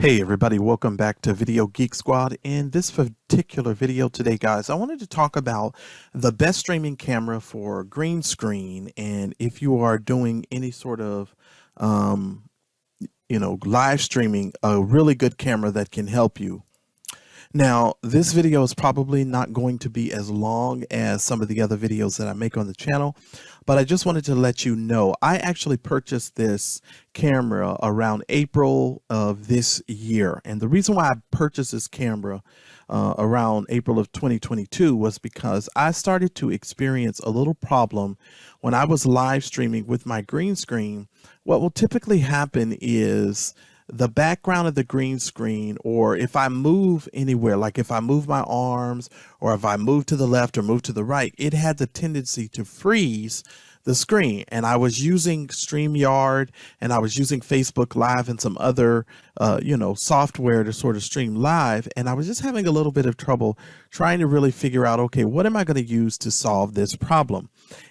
Hey everybody, welcome back to Video Geek Squad. In this particular video today, guys, I wanted to talk about the best streaming camera for green screen, and if you are doing any sort of live streaming, a really good camera that can help you. Now, this video is probably not going to be as long as some of the other videos that I make on the channel, but I just wanted to let you know I actually purchased this camera around April of this year. And the reason why I purchased this camera around April of 2022 was because I started to experience a little problem when I was live streaming with my green screen. What will typically happen is the background of the green screen, or if I move anywhere, like if I move my arms or if I move to the left or move to the right, it had the tendency to freeze the screen. And I was using StreamYard and I was using Facebook Live and some other software to sort of stream live, and I was just having a little bit of trouble trying to really figure out, okay, what am I going to use to solve this problem?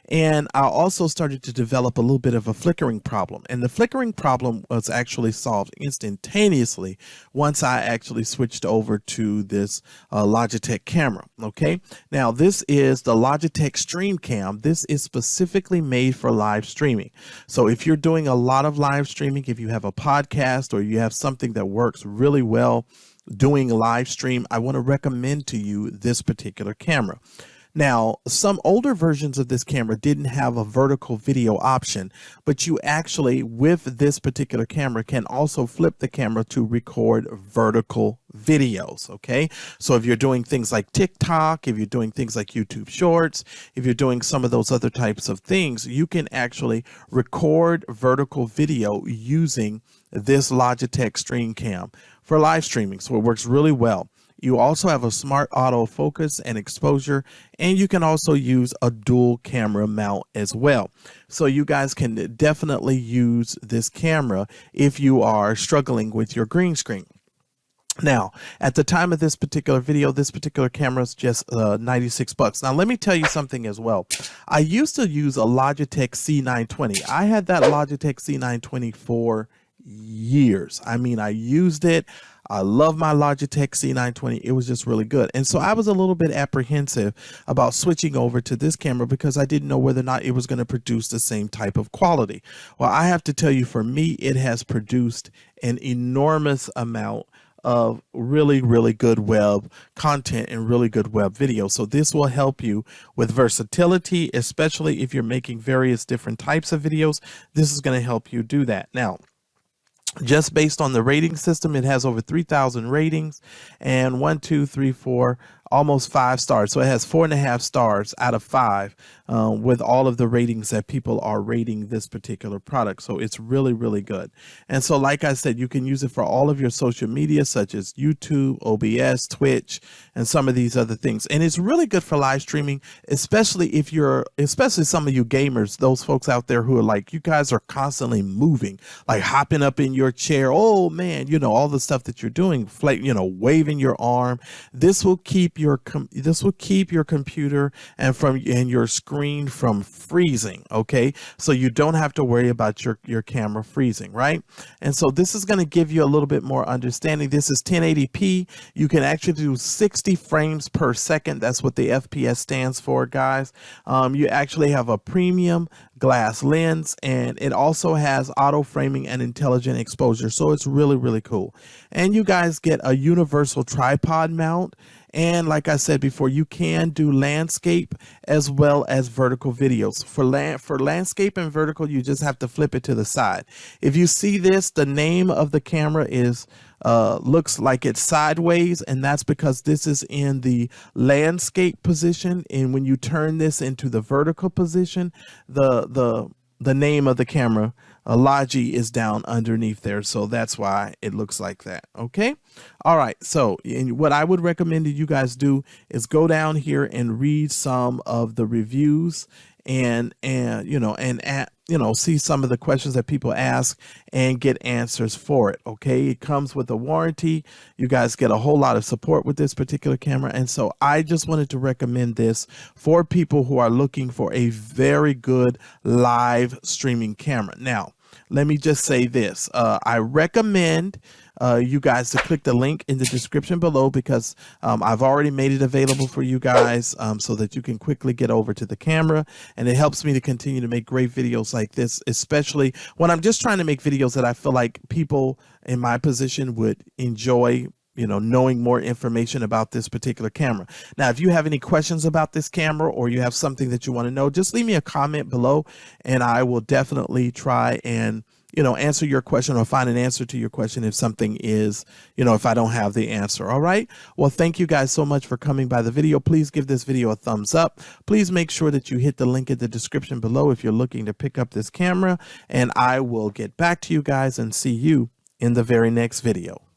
And I also started to develop a little bit of a flickering problem, and the flickering problem was actually solved instantaneously once I actually switched over to this Logitech camera. Okay, now this is the Logitech Streamcam. This is specifically made for live streaming. So if you're doing a lot of live streaming, if you have a podcast or you have something that works really well doing live stream, I want to recommend to you this particular camera. Now, some older versions of this camera didn't have a vertical video option, but you actually, with this particular camera, can also flip the camera to record vertical videos. Okay, so if you're doing things like TikTok, if you're doing things like YouTube Shorts, if you're doing some of those other types of things, you can actually record vertical video using this Logitech Streamcam for live streaming. So it works really well. You also have a smart autofocus and exposure, and you can also use a dual camera mount as well. So you guys can definitely use this camera if you are struggling with your green screen. Now, at the time of this particular video, this particular camera is just $96. Now, let me tell you something as well. I used to use a Logitech C920. I had that Logitech C920 for years. I mean, I used it. I love my Logitech C920. It was just really good. And so I was a little bit apprehensive about switching over to this camera because I didn't know whether or not it was going to produce the same type of quality. Well, I have to tell you, for me, it has produced an enormous amount of really, really good web content and really good web video. So this will help you with versatility, especially if you're making various different types of videos. This is going to help you do that. Now, just based on the rating system, it has over 3,000 ratings and 1, 2, 3, 4, almost 5 stars. So it has 4.5 stars out of 5 with all of the ratings that people are rating this particular product. So it's really, really good. And so, like I said, you can use it for all of your social media, such as YouTube, OBS, Twitch, and some of these other things. And it's really good for live streaming, especially some of you gamers, those folks out there who are like, you guys are constantly moving, like hopping up in your chair. Oh man, all the stuff that you're doing, waving your arm. This will keep your computer and your screen from freezing. Okay, so you don't have to worry about your camera freezing, right? And so this is going to give you a little bit more understanding. This is 1080p. You can actually do 60 frames per second. That's what the FPS stands for, guys. You actually have a premium glass lens, and it also has auto framing and intelligent exposure. So it's really, really cool. And you guys get a universal tripod mount. And like I said before, you can do landscape as well as vertical videos. For landscape and vertical, you just have to flip it to the side. If you see this, the name of the camera is looks like it's sideways, and that's because this is in the landscape position. And when you turn this into the vertical position, the name of the camera, Logi, is down underneath there. So that's why it looks like that. Okay. All right. So what I would recommend that you guys do is go down here and read some of the reviews and see some of the questions that people ask and get answers for it. Okay, it comes with a warranty. You guys get a whole lot of support with this particular camera, and so I just wanted to recommend this for people who are looking for a very good live streaming camera. Now, let me just say this. I recommend you guys to click the link in the description below, because I've already made it available for you guys so that you can quickly get over to the camera, and it helps me to continue to make great videos like this, especially when I'm just trying to make videos that I feel like people in my position would enjoy, you know, knowing more information about this particular camera. Now, if you have any questions about this camera, or you have something that you want to know, just leave me a comment below, and I will definitely try and, you know, answer your question, or find an answer to your question if something is, you know, if I don't have the answer. All right. Well, thank you guys so much for coming by the video. Please give this video a thumbs up. Please make sure that you hit the link in the description below if you're looking to pick up this camera, and I will get back to you guys and see you in the very next video.